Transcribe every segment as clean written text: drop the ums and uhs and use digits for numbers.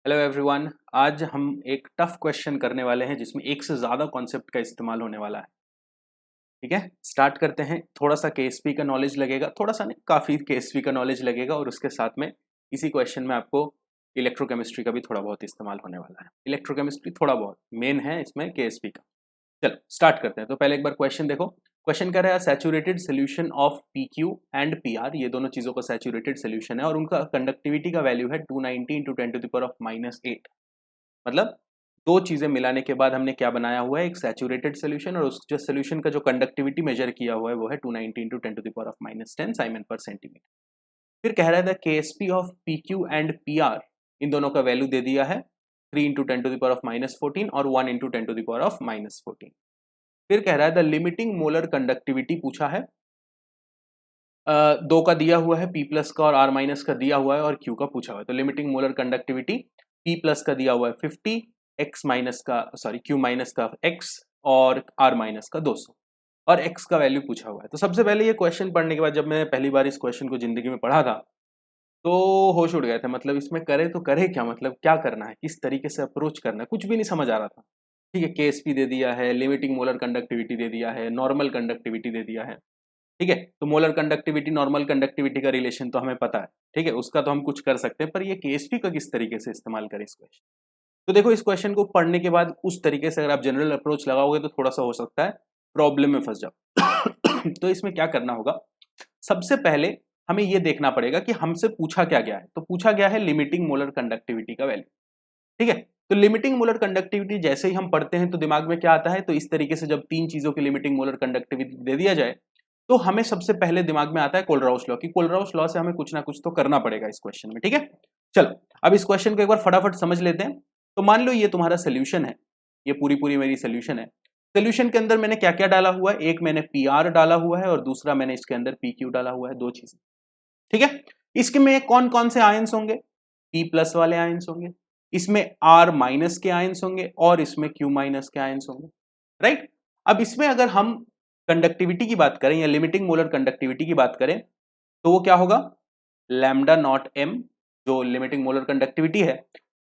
Hello everyone. आज हम एक टफ क्वेश्चन करने वाले हैं जिसमें एक से ज़्यादा कॉन्सेप्ट का इस्तेमाल होने वाला है। ठीक है, स्टार्ट करते हैं। थोड़ा सा केएसपी का नॉलेज लगेगा, थोड़ा सा नहीं, काफ़ी केएसपी का नॉलेज लगेगा और उसके साथ में इसी क्वेश्चन में आपको इलेक्ट्रोकेमिस्ट्री का भी थोड़ा बहुत इस्तेमाल होने वाला है। इलेक्ट्रोकेमिस्ट्री थोड़ा बहुत मेन है इसमें केएसपी का। चलो स्टार्ट करते हैं। तो पहले एक बार क्वेश्चन देखो। क्वेश्चन कह रहा है saturated solution of PQ and PR, ये दोनों चीज़ों का सैचुरेटेड सोल्यूशन है और उनका कंडक्टिविटी का वैल्यू है 290 इंटू 10⁻⁻8। मतलब दो चीजें मिलाने के बाद हमने क्या बनाया हुआ है, एक सैचुरेटेड सोल्यूशन, और उस जो सोल्यूशन का जो कंडक्टिविटी मेजर किया हुआ है वो है 290 इंटू 10⁻⁻10 साइमन पर सेंटीमीटर। फिर कह रहा है KSP of PQ and PR, इन दोनों का वैल्यू दे दिया है 3 इंटू 10⁻⁻14 और 1 इंटू 10⁻⁻14। फिर कह रहा है द लिमिटिंग मोलर कंडक्टिविटी पूछा है, दो का दिया हुआ है, पी प्लस का और आर माइनस का दिया हुआ है और क्यू का पूछा हुआ है। तो limiting molar conductivity P plus का दिया हुआ है 50, एक्स माइनस का सॉरी क्यू माइनस का एक्स और आर माइनस का 200 और एक्स का वैल्यू पूछा हुआ है। तो सबसे पहले ये क्वेश्चन पढ़ने के बाद जब मैं पहली बार इस क्वेश्चन को जिंदगी में पढ़ा था तो होश उड़ गए थे। मतलब इसमें करे तो करे क्या, मतलब क्या करना है, किस तरीके से अप्रोच करना है, कुछ भी नहीं समझ आ रहा था। ठीक है, केएसपी दे दिया है, लिमिटिंग मोलर कंडक्टिविटी दे दिया है, नॉर्मल कंडक्टिविटी दे दिया है। ठीक है, तो मोलर कंडक्टिविटी नॉर्मल कंडक्टिविटी का रिलेशन तो हमें पता है। ठीक है, उसका तो हम कुछ कर सकते हैं, पर ये केएसपी का किस तरीके से इस्तेमाल करें इस क्वेश्चन। तो देखो, इस क्वेश्चन को पढ़ने के बाद उस तरीके से अगर आप जनरल अप्रोच लगाओगे तो थोड़ा सा हो सकता है प्रॉब्लम में फंस जाओ। तो इसमें क्या करना होगा, सबसे पहले हमें यह देखना पड़ेगा कि हमसे पूछा क्या गया है। तो पूछा गया है लिमिटिंग मोलर कंडक्टिविटी का वैल्यू। ठीक है, तो लिमिटिंग मोलर कंडक्टिविटी जैसे ही हम पढ़ते हैं तो दिमाग में क्या आता है, तो इस तरीके से जब तीन चीजों की लिमिटिंग मोलर कंडक्टिविटी दे दिया जाए तो हमें सबसे पहले दिमाग में आता है कोलराउस लॉ की। कोलराउस लॉ से हमें कुछ ना कुछ तो करना पड़ेगा इस क्वेश्चन में। ठीक है, चलो अब इस क्वेश्चन को एक बार फटाफट समझ लेते हैं। तो मान लो ये तुम्हारा सोल्यूशन है, ये पूरी पूरी मेरी सोल्यूशन है। सोल्यूशन के अंदर मैंने क्या क्या डाला हुआ है, एक मैंने पी आर डाला हुआ है और दूसरा मैंने इसके अंदर पी क्यू डाला हुआ है, दो चीजें। ठीक है, इसके में कौन कौन से आयंस होंगे, पी प्लस वाले आयंस होंगे, इसमें आर माइनस के आयंस होंगे और इसमें क्यू माइनस के आयंस होंगे। राइट, अब इसमें अगर हम कंडक्टिविटी की बात करें या लिमिटिंग मोलर कंडक्टिविटी की बात करें तो वो क्या होगा, लैम्डा नॉट एम जो लिमिटिंग मोलर कंडक्टिविटी है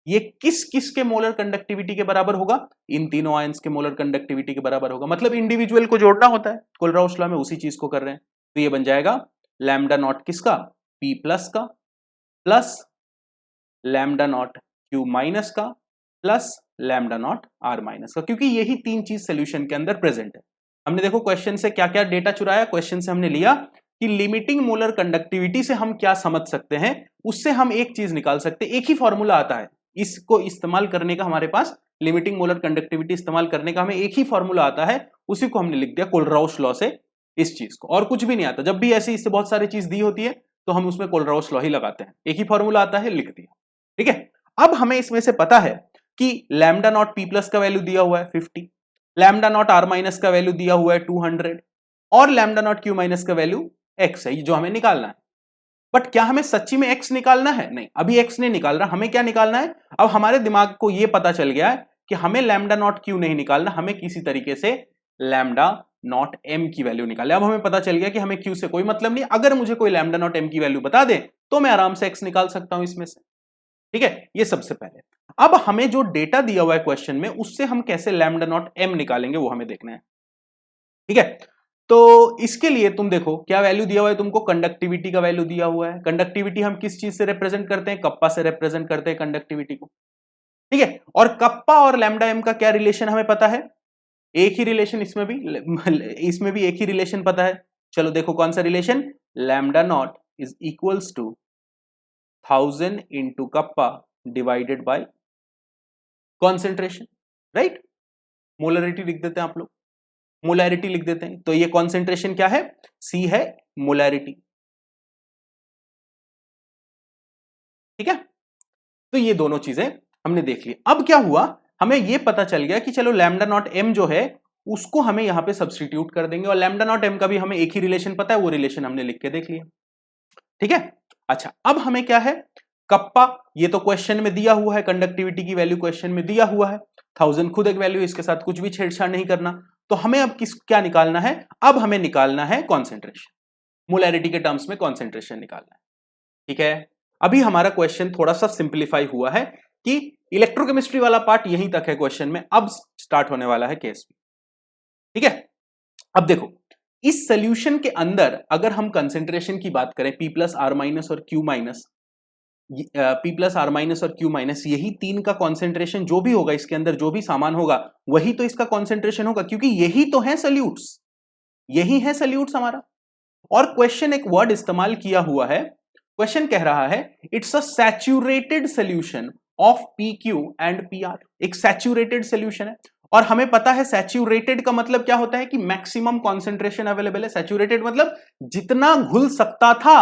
ये किस किस के मोलर कंडक्टिविटी के बराबर होगा, इन तीनों आयंस के मोलर कंडक्टिविटी के बराबर होगा। मतलब इंडिविजुअल को जोड़ना होता है, कोलराउस लॉ में उसी चीज को कर रहे हैं। तो ये बन जाएगा लैम्डा नॉट किसका, पी प्लस का, plus lambda naught Q minus का, plus lambda naught R minus का, क्योंकि यही तीन चीज सोल्यूशन के अंदर प्रेजेंट है। हमने देखो क्वेश्चन से क्या क्या डेटा चुराया, क्वेश्चन से हमने लिया कि लिमिटिंग मोलर कंडक्टिविटी से हम क्या समझ सकते हैं, उससे हम एक चीज निकाल सकते हैं। एक ही फॉर्मूला आता है, इसको इस्तेमाल करने का हमारे पास, लिमिटिंग मोलर कंडक्टिविटी इस्तेमाल करने का हमें एक ही फॉर्मूला आता है, उसी को हमने लिख दिया कोलराउस लॉ से इस चीज को, और कुछ भी नहीं आता। जब भी ऐसी इससे बहुत सारी चीज दी होती है तो हम उसमें कोलराउस लॉ ही लगाते हैं, एक ही फॉर्मूला आता है, लिख दिया। ठीक है, अब हमें इसमें से पता है कि लैम्डा नॉट पी प्लस का वैल्यू दिया हुआ है 50, लैम्डा नॉट आर माइनस का वैल्यू दिया हुआ है 200 और लैम्डा नॉट क्यू माइनस का वैल्यू एक्स है, जो हमें निकालना है। बट क्या हमें सच्ची में एक्स निकालना है, नहीं, अभी एक्स नहीं निकाल रहा, हमें क्या निकालना है। अब हमारे दिमाग को यह पता चल गया है कि हमें लैम्डा नॉट क्यू नहीं निकालना, हमें किसी तरीके से लैम्डा नॉट एम की वैल्यू निकाले। अब हमें पता चल गया कि हमें क्यू से कोई मतलब नहीं, अगर मुझे कोई लैम्डा नॉट एम की वैल्यू बता दे तो मैं आराम से एक्स निकाल सकता हूं इसमें से। ठीक है, ये सबसे पहले। अब हमें जो डेटा दिया हुआ है क्वेश्चन में उससे हम कैसे लैम्डा नॉट एम निकालेंगे वो हमें देखना है। ठीक है, तो इसके लिए तुम देखो क्या वैल्यू दिया हुआ है तुमको, कंडक्टिविटी का वैल्यू दिया हुआ है। कंडक्टिविटी हम किस चीज से रिप्रेजेंट करते हैं, कप्पा से रिप्रेजेंट करते हैं कंडक्टिविटी को। ठीक है, और कप्पा और लैम्डा एम का क्या रिलेशन हमें पता है, एक ही रिलेशन, इसमें भी एक ही रिलेशन पता है। चलो देखो कौन सा relation, lambda not is equals to 1000 into kappa divided by concentration. Right, molarity लिख देते हैं आप लोग, मोलैरिटी लिख देते हैं। तो ये कॉन्सेंट्रेशन क्या है, सी है मोलैरिटी। ठीक है, तो ये दोनों चीजें हमने देख ली। अब क्या हुआ, हमें ये पता चल गया कि चलो लैम्डा नॉट एम जो है उसको हमें यहां पे सब्स्टिट्यूट कर देंगे और लैम्डा नॉट एम का भी हमें एक ही रिलेशन पता है, वो रिलेशन हमने लिख के देख लिया। ठीक है, अच्छा अब हमें क्या है, कप्पा, ये तो क्वेश्चन में दिया हुआ है, कंडक्टिविटी की वैल्यू क्वेश्चन में दिया हुआ है, 1000 खुद एक वैल्यू, इसके साथ कुछ भी छेड़छाड़ नहीं करना। तो हमें अब क्या निकालना है, अब हमें निकालना है कॉन्सेंट्रेशन, मोलैरिटी के टर्म्स में कॉन्सेंट्रेशन निकालना है। ठीक है, अभी हमारा क्वेश्चन थोड़ा सा सिंप्लीफाई हुआ है, कि इलेक्ट्रोकेमिस्ट्री वाला पार्ट यहीं तक है क्वेश्चन में, अब स्टार्ट होने वाला है केएसपी। ठीक है, अब देखो इस सोल्यूशन के अंदर अगर हम कंसेंट्रेशन की बात करें P प्लस आर माइनस और Q minus, P plus R minus और Q माइनस, यही तीन का कॉन्सेंट्रेशन जो भी होगा इसके अंदर, जो भी सामान होगा वही तो इसका कॉन्सेंट्रेशन होगा, क्योंकि यही तो है सोल्यूट्स, यही है सोल्यूट्स हमारा। और क्वेश्चन एक वर्ड इस्तेमाल किया हुआ है, क्वेश्चन कह रहा है it's a saturated solution of PQ and PR, एक सैचुरेटेड सोल्यूशन है। और हमें पता है सैचुरेटेड का मतलब क्या होता है कि मैक्सिमम कॉन्सेंट्रेशन अवेलेबल है। सैचुरेटेड मतलब जितना घुल सकता था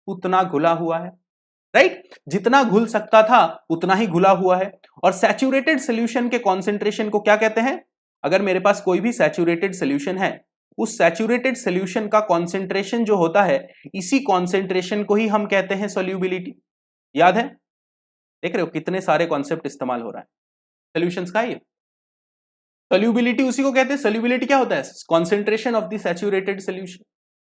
उतना घुला हुआ है, राइट? जितना घुल सकता था उतना ही घुला हुआ है। और सैचुरेटेड सोल्यूशन के कॉन्सेंट्रेशन को क्या कहते हैं? अगर मेरे पास कोई भी सैचुरेटेड सोल्यूशन है, उस सैचुरेटेड सोल्यूशन का कॉन्सेंट्रेशन जो होता है, इसी कॉन्सेंट्रेशन को ही हम कहते हैं सोल्यूबिलिटी। याद है? देख रहे हो कितने सारे कॉन्सेप्ट इस्तेमाल हो रहा है सोल्यूशंस का। ये सोल्यूबिलिटी उसी को कहते हैं। सोल्यूबिलिटी क्या होता है? Concentration of the saturated solution.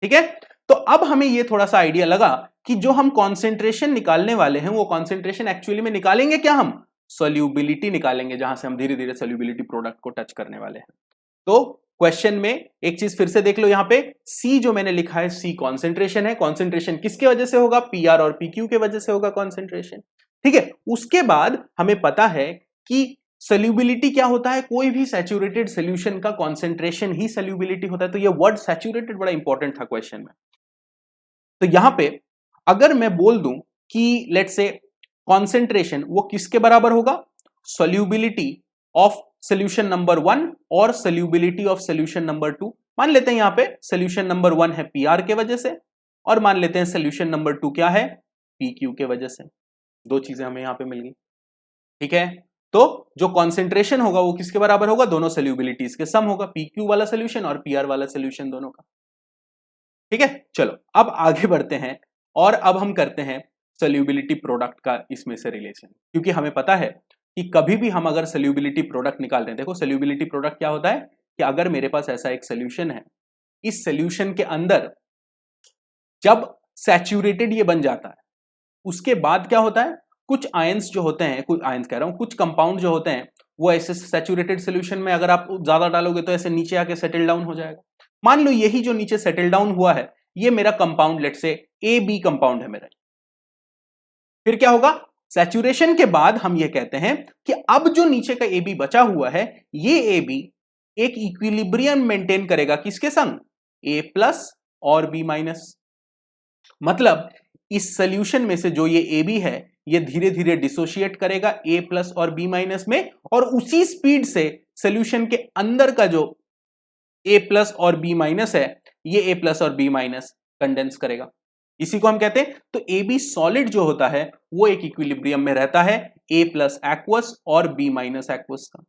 ठीक है, तो अब हमें ये थोड़ा सा आइडिया लगा कि जो हम कॉन्सेंट्रेशन निकालने वाले हैं वो कॉन्सेंट्रेशन एक्चुअली में निकालेंगे क्या? हम सोल्यूबिलिटी निकालेंगे, जहां से हम धीरे धीरे सोल्यूबिलिटी प्रोडक्ट को टच करने वाले हैं। तो क्वेश्चन में एक चीज फिर से देख लो, यहां पे C जो मैंने लिखा है, C कॉन्सेंट्रेशन है। कॉन्सेंट्रेशन किसके वजह से होगा? PR और PQ के वजह से होगा कॉन्सेंट्रेशन। ठीक है, उसके बाद हमें पता है कि सोल्यूबिलिटी क्या होता है? कोई भी सैचुरेटेड सोल्यूशन का कॉन्सेंट्रेशन ही सोल्यूबिलिटी होता है। तो ये वर्ड सैचुरेटेड बड़ा इंपॉर्टेंट था क्वेश्चन में। तो यहां पे अगर मैं बोल दूं कि लेट्स से कॉन्सेंट्रेशन वो किसके बराबर होगा? सोल्यूबिलिटी ऑफ सोल्यूशन नंबर 1 और सोल्यूबिलिटी ऑफ सोल्यूशन नंबर 2। मान लेते हैं यहां पे सोल्यूशन नंबर 1 है PR के वजह से, और मान लेते हैं सोल्यूशन नंबर 2 क्या है? PQ के वजह से। दो चीजें हमें यहां पे मिल गई। ठीक है, तो जो कॉन्सेंट्रेशन होगा वो किसके बराबर होगा? दोनों सोल्यूबिलिटीज के सम होगा, PQ वाला सोल्यूशन और PR वाला सोल्यूशन दोनों का। ठीक है, चलो अब आगे बढ़ते हैं और अब हम करते हैं सोल्यूबिलिटी प्रोडक्ट का इसमें से रिलेशन, क्योंकि हमें पता है कि कभी भी हम अगर सोल्यूबिलिटी प्रोडक्ट निकाल रहे हैं, देखो सोल्यूबिलिटी प्रोडक्ट क्या होता है कि अगर मेरे पास ऐसा एक सोल्यूशन है, इस सोल्यूशन के अंदर जब सैचुरेटेड ये बन जाता है, उसके बाद क्या होता है? कुछ आयंस जो होते हैं, कुछ आयंस कह रहा हूं, कुछ कंपाउंड जो होते हैं वो ऐसे सैचुरेटेड सोल्यूशन में अगर आप ज्यादा डालोगे तो ऐसे नीचे आके सेटल डाउन हो जाएगा। मान लो यही जो नीचे सेटल डाउन हुआ है ये मेरा कंपाउंड लेट से AB कंपाउंड है मेरा। फिर क्या होगा? सैचुरेशन के बाद हम ये कहते हैं कि अब जो नीचे का AB बचा हुआ है, ये AB एक इक्विलिब्रियम मेंटेन करेगा किसके संग? A प्लस और B माइनस। मतलब इस सोल्यूशन में से जो ये AB है ये धीरे धीरे डिसोशिएट करेगा A प्लस और B माइनस में, और उसी स्पीड से सोल्यूशन के अंदर का जो A प्लस और B माइनस है ये A प्लस और B माइनस कंडेंस करेगा। इसी को हम कहते हैं। तो AB सॉलिड जो होता है वो एक इक्विलिब्रियम में रहता है A प्लस एक्वस और B माइनस एक्वस का।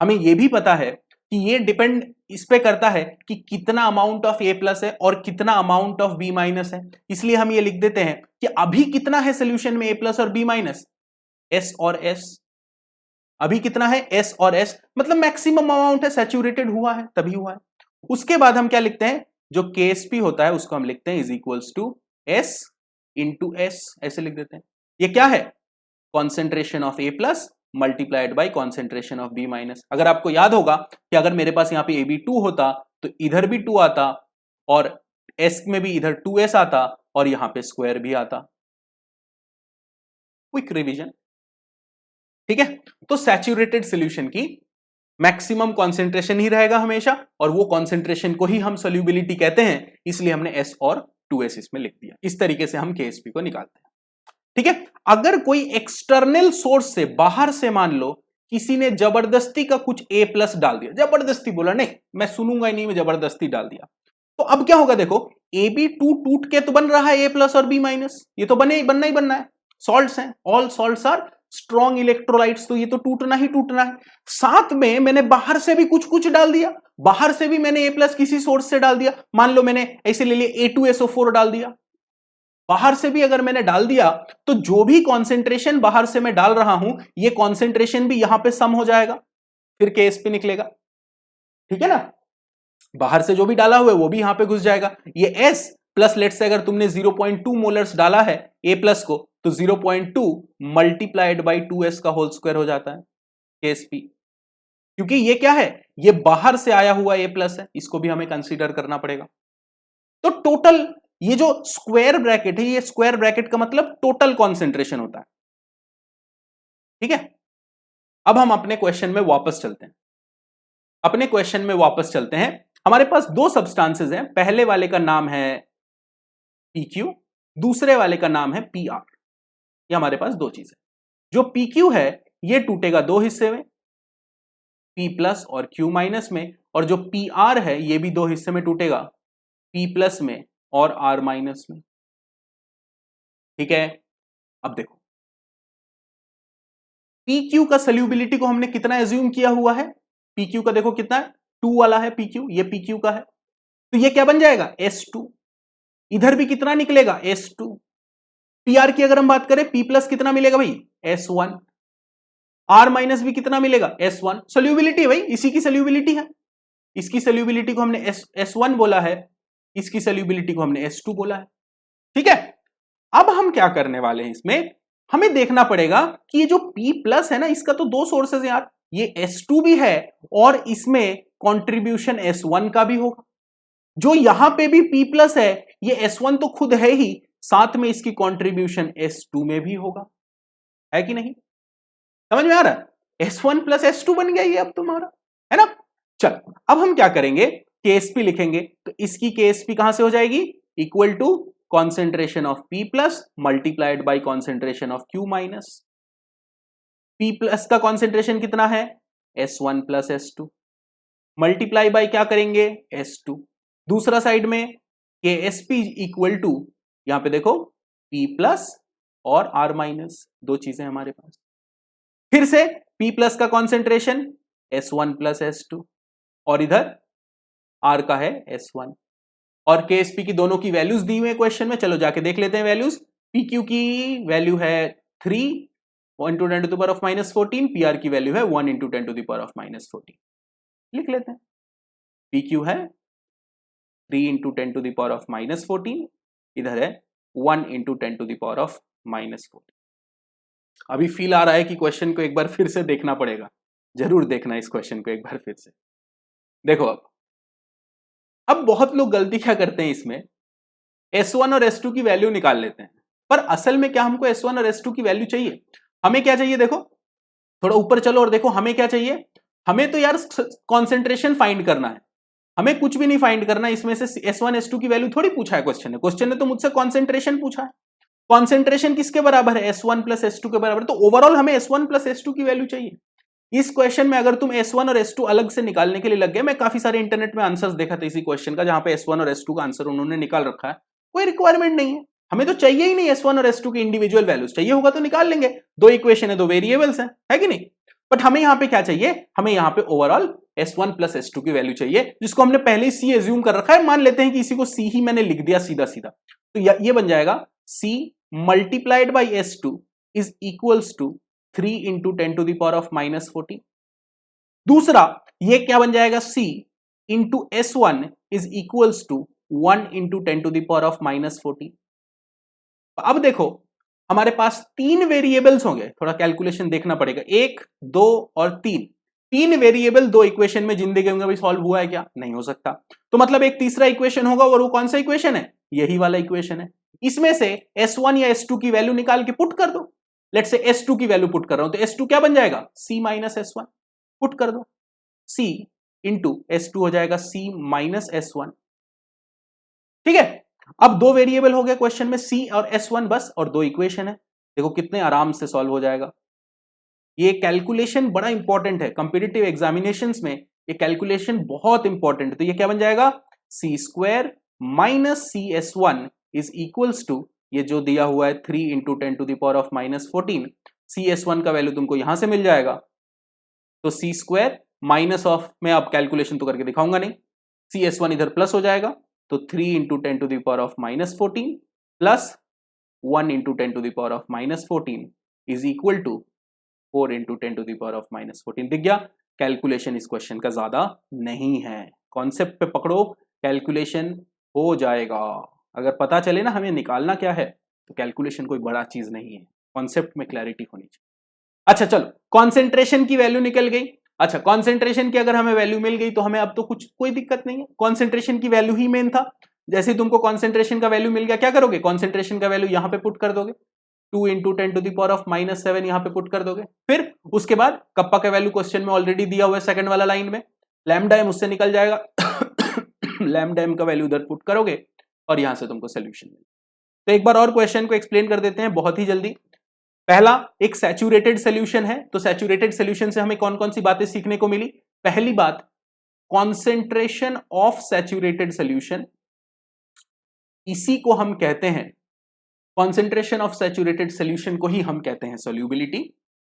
हमें यह भी पता है कि ये डिपेंड इस पे करता है कि कितना अमाउंट ऑफ A प्लस है और कितना अमाउंट ऑफ B माइनस है। इसलिए हम ये लिख देते हैं कि अभी कितना है सोल्यूशन में A प्लस और B माइनस? S और S। अभी कितना है? S और S, मतलब मैक्सिमम अमाउंट है, सैचुरेटेड हुआ है तभी हुआ है। उसके बाद हम क्या लिखते हैं? जो KSP होता है उसको हम लिखते हैं is equals to S into S, ऐसे लिख देते हैं। ये क्या है? Concentration of A plus multiplied by concentration of B minus. अगर आपको याद होगा कि अगर मेरे पास यहाँ पे AB 2 होता तो इधर भी 2 आता और S में भी इधर 2S आता और यहाँ पे स्क्वायर भी आता। Quick revision. ठीक है, तो सैचुरेटेड सॉल्यूशन की मैक्सिमम कॉन्सेंट्रेशन ही रहेगा हमेशा, और वो कॉन्सेंट्रेशन को ही हम सोल्यूबिलिटी कहते हैं, इसलिए हमने S और 2S इसमें लिख दिया। इस तरीके से हम KSP को निकालते हैं। ठीक है, अगर कोई एक्सटर्नल सोर्स से, बाहर से मान लो किसी ने जबरदस्ती का कुछ A प्लस डाल दिया, जबरदस्ती बोला नहीं मैं सुनूंगा ही नहीं, मैं जबरदस्ती डाल दिया, तो अब क्या होगा? देखो AB2 टूट के तो बन रहा है A प्लस और B माइनस, ये तो बनना ही बनना है, सॉल्ट्स हैं, all salts are strong electrolytes, तो ये तो टूटना ही टूटना है। साथ में मैंने बाहर से भी कुछ डाल दिया, बाहर से भी मैंने A प्लस किसी सोर्स से डाल दिया, मान लो मैंने ऐसे ले लिया A2SO4 डाल दिया, बाहर से भी अगर मैंने डाल दिया तो जो भी कॉन्सेंट्रेशन बाहर से मैं डाल रहा हूं ये कॉन्सेंट्रेशन भी यहां पे सम हो जाएगा, फिर KSP निकलेगा। ठीक है ना, बाहर से जो भी डाला हुआ है वो भी यहां पे घुस जाएगा। ये S प्लस लेट से अगर तुमने 0.2 मोलर्स डाला है A प्लस को, तो 0.2 मल्टीप्लाइड बाई 2s का होल स्क्वायर हो जाता है KSP। क्योंकि ये क्या है, ये बाहर से आया हुआ A प्लस है, इसको भी हमें कंसीडर करना पड़ेगा। तो टोटल ये जो स्क्वायर ब्रैकेट है, ये स्क्वायर ब्रैकेट का मतलब टोटल कॉन्सेंट्रेशन होता है। ठीक है, अब हम अपने क्वेश्चन में वापस चलते हैं। हमारे पास दो सब्सटेंसेस हैं, पहले वाले का नाम है PQ, दूसरे वाले का नाम है PR। ये हमारे पास दो चीजें, जो PQ है ये टूटेगा दो हिस्से में, P प्लस और Q माइनस में, और जो PR है ये भी दो हिस्से में टूटेगा, P प्लस में और R माइनस में। ठीक है, अब देखो PQ का सोल्यूबिलिटी को हमने कितना एज्यूम किया हुआ है, PQ का देखो कितना है, 2 वाला है PQ, ये PQ का है, तो ये क्या बन जाएगा S2। इधर भी कितना निकलेगा S2। PR की अगर हम बात करें, P प्लस कितना मिलेगा भाई S1, R माइनस भी कितना मिलेगा S1। सोल्यूबिलिटी भाई, इसी की सोल्यूबिलिटी है, इसकी सोल्यूबिलिटी को हमने S1 बोला है, इसकी सोल्यूबिलिटी को हमने S2 बोला है। ठीक है, अब हम क्या करने वाले हैं, इसमें हमें देखना पड़ेगा कि ये जो P प्लस है ना, इसका तो दो सोर्सेज यार, ये S2 भी है और इसमें कंट्रीब्यूशन S1 का भी होगा। जो यहां पे भी P प्लस है, ये S1 तो खुद है ही, साथ में इसकी कंट्रीब्यूशन S2 में भी होगा, है कि नहीं? समझ में आ रहा है? S1 प्लस S2 बन गया ये अब तुम्हारा, है ना? चल अब हम क्या करेंगे, KSP लिखेंगे, तो इसकी KSP कहां से हो जाएगी, equal to concentration of P plus multiplied by concentration of Q minus. P plus का कॉन्सेंट्रेशन कितना है S1 plus S2, multiply by क्या करेंगे S2, दूसरा साइड में KSP इक्वल टू, यहां पे देखो P प्लस और R माइनस, दो चीजें हमारे पास। फिर से P प्लस का कॉन्सेंट्रेशन S1 प्लस S2, और इधर R का है S1, और KSP की दोनों की वैल्यूज दी हुई है क्वेश्चन में, चलो जाके देख लेते हैं वैल्यूज। PQ की वैल्यू है 3 into 10 to the power of -14, PR की वैल्यू है 1 into 10 to the power of -14। लिख लेते हैं, PQ है 3 into 10 to the power of -14, इधर है 1 into 10 to the power of -14। अभी फील आ रहा है कि क्वेश्चन को एक बार फिर से देखना पड़ेगा, जरूर देखना इस क्वेश्चन को एक बार फिर से। देखो अब बहुत लोग गलती क्या करते हैं, इसमें S1 और S2 की वैल्यू निकाल लेते हैं, पर असल में क्या हमको S1 और S2 की वैल्यू चाहिए? हमें क्या चाहिए, देखो थोड़ा ऊपर चलो और देखो हमें क्या चाहिए। हमें तो यार कॉन्सेंट्रेशन फाइंड करना है, हमें कुछ भी नहीं फाइंड करना। इसमें से S1 S2 की वैल्यू थोड़ी पूछा है क्वेश्चन ने तो मुझसे कॉन्सेंट्रेशन पूछा है। कॉन्सेंट्रेशन किसके बराबर है, S1 प्लस S2 के बराबर, तो ओवरऑल हमें S1 प्लस S2 की वैल्यू चाहिए। इस क्वेश्चन में अगर तुम S1 और S2 अलग से निकालने के लिए लग गए, मैं काफी सारे इंटरनेट में आंसर्स देखा था इसी क्वेश्चन का, जहां पे S1 और S2 का आंसर उन्होंने निकाल रखा है। कोई रिक्वायरमेंट नहीं है, हमें तो चाहिए ही नहीं S1 और S2 की इंडिविजुअल वैल्यूज, चाहिए होगा तो निकाल लेंगे, दो इक्वेशन है, दो वेरिएबल्स हैं, है कि नहीं? बट हमें यहाँ पे क्या चाहिए, हमें यहाँ पे ओवरऑल S1 प्लस S2 की वैल्यू चाहिए, जिसको हमने पहले ही C एज्यूम कर रखा है। मान लेते हैं कि इसी को C ही मैंने लिख दिया सीधा सीधा, तो ये बन जाएगा C multiplied by S2 is equals to 3 into 10 to the power of -14। दूसरा ये क्या बन जाएगा, C into S1 is equals to 1 into 10 to the power of -14। अब देखो हमारे पास तीन वेरिएबल्स होंगे, थोड़ा कैलकुलेशन देखना पड़ेगा, 1 2 और 3, तीन वेरिएबल दो इक्वेशन में जिंदगी में भी सॉल्व हुआ है क्या, नहीं हो सकता। तो मतलब एक तीसरा इक्वेशन होगा, और वो कौन सा इक्वेशन है, यही वाला इक्वेशन है। इसमें से S1 या S2 की वैल्यू निकाल के पुट कर दो। लेट्स से S2 की वैल्यू पुट कर रहा हूं, तो S2 क्या बन जाएगा, C माइनस S1, पुट कर दो, C इंटू S2 हो जाएगा C माइनस S1। ठीक है, अब दो वेरिएबल हो गए क्वेश्चन में, C और S1 बस, और दो इक्वेशन है। देखो कितने आराम से सॉल्व हो जाएगा। ये कैलकुलेशन बड़ा इंपॉर्टेंट है, कॉम्पिटिटिव एग्जामिनेशंस में ये कैलकुलेशन बहुत इंपॉर्टेंट है। तो ये क्या बन जाएगा, C square minus CS1 is equals to, ये जो दिया हुआ है 3 into 10 to the power of -14, CS1 का वैल्यू तुमको यहां से मिल जाएगा, तो C स्क्वायर माइनस ऑफ, मैं अब कैलकुलेशन तो करके दिखाऊंगा नहीं, CS1 इधर प्लस हो जाएगा, तो 3 into 10 to the power of -14 plus 1 into 10 to the power of -14 is equal to 4 into 10 to the power of -14। दिख गया, कैलकुलेशन इस क्वेश्चन का ज्यादा नहीं है, कॉन्सेप्ट पे पकड़ो, कैलकुलेशन हो जाएगा। अगर पता चले ना हमें निकालना क्या है, तो कैलकुलेशन कोई बड़ा चीज नहीं है, कॉन्सेप्ट में क्लैरिटी होनी चाहिए। अच्छा चलो, कॉन्सेंट्रेशन की वैल्यू निकल गई। अच्छा, कॉन्सेंट्रेशन की अगर हमें वैल्यू मिल गई तो हमें अब तो कोई दिक्कत नहीं है, कॉन्सेंट्रेशन की वैल्यू ही मेन था। जैसे तुमको कॉन्सेंट्रेशन का वैल्यू मिल गया, क्या करोगे, कॉन्सेंट्रेशन का वैल्यू यहां पे पुट कर दोगे, 2 इंटू 10⁻⁻7 यहां पे पुट कर दोगे। फिर उसके बाद कप्पा का वैल्यू क्वेश्चन में ऑलरेडी दिया हुआ है सेकंड वाला लाइन में, लैम्डा एम उससे निकल जाएगा लैम्डा एम का वैल्यू उधर पुट करोगे और यहां से तुमको सोल्यूशन मिलेगा। तो एक बार और क्वेश्चन को एक्सप्लेन कर देते हैं बहुत ही जल्दी। पहला एक सैचुरेटेड सोल्यूशन है, तो सैचुरेटेड सोल्यूशन से हमें कौन कौन सी बातें सीखने को मिली। पहली बात, कॉन्सेंट्रेशन ऑफ सैचुरेटेड सोल्यूशन, इसी को हम कहते हैं, कॉन्सेंट्रेशन ऑफ सैचुरेटेड सोल्यूशन को ही हम कहते हैं सोल्यूबिलिटी।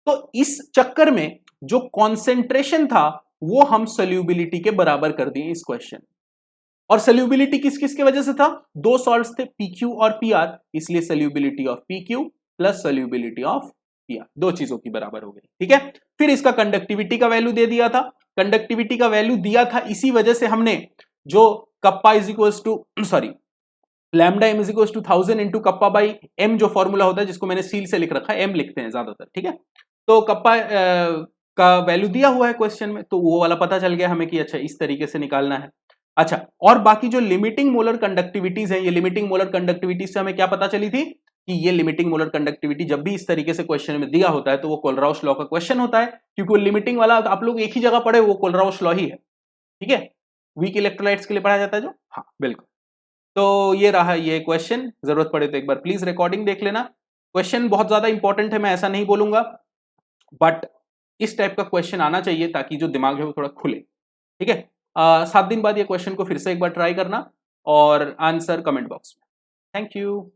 तो इस चक्कर में जो कॉन्सेंट्रेशन था वो हम सोल्यूबिलिटी के बराबर कर दिए इस क्वेश्चन। और सोल्यूबिलिटी किस किस की वजह से था, दो सॉल्ट्स थे PQ और PR, इसलिए solubility of PQ plus solubility of PR, दो चीजों की बराबर हो गई। ठीक है, फिर इसका कंडक्टिविटी का वैल्यू दे दिया था, कंडक्टिविटी का वैल्यू दिया था इसी वजह से हमने जो kappa is equal to lambda M is equal to 1000 into kappa by M जो फॉर्मूला होता है, जिसको मैंने सील से लिख रखा है, एम लिखते हैं ज्यादातर। ठीक है, तो कप्पा का वैल्यू दिया हुआ है क्वेश्चन में, तो वो वाला पता चल गया हमें कि अच्छा इस तरीके से निकालना है। अच्छा, और बाकी जो लिमिटिंग मोलर कंडक्टिविटीज है, ये लिमिटिंग मोलर कंडक्टिविटीज से हमें क्या पता चली थी कि ये लिमिटिंग मोलर कंडक्टिविटी जब भी इस तरीके से क्वेश्चन में दिया होता है तो वो कोलराउस लॉ का क्वेश्चन होता है, क्योंकि वो लिमिटिंग वाला आप लोग एक ही जगह पढ़े, वो कोलराउस लॉ ही है। ठीक है, वीक इलेक्ट्रोलाइट्स के लिए पढ़ाया जाता है जो, हाँ बिल्कुल। तो ये रहा ये क्वेश्चन, जरूरत पड़े तो एक बार प्लीज रिकॉर्डिंग देख लेना। क्वेश्चन बहुत ज्यादा इंपॉर्टेंट है, मैं ऐसा नहीं बोलूंगा, बट इस टाइप का क्वेश्चन आना चाहिए ताकि जो दिमाग है वो थोड़ा खुले। ठीक है, 7 दिन बाद ये क्वेश्चन को फिर से एक बार ट्राई करना और आंसर कमेंट बॉक्स में। Thank you.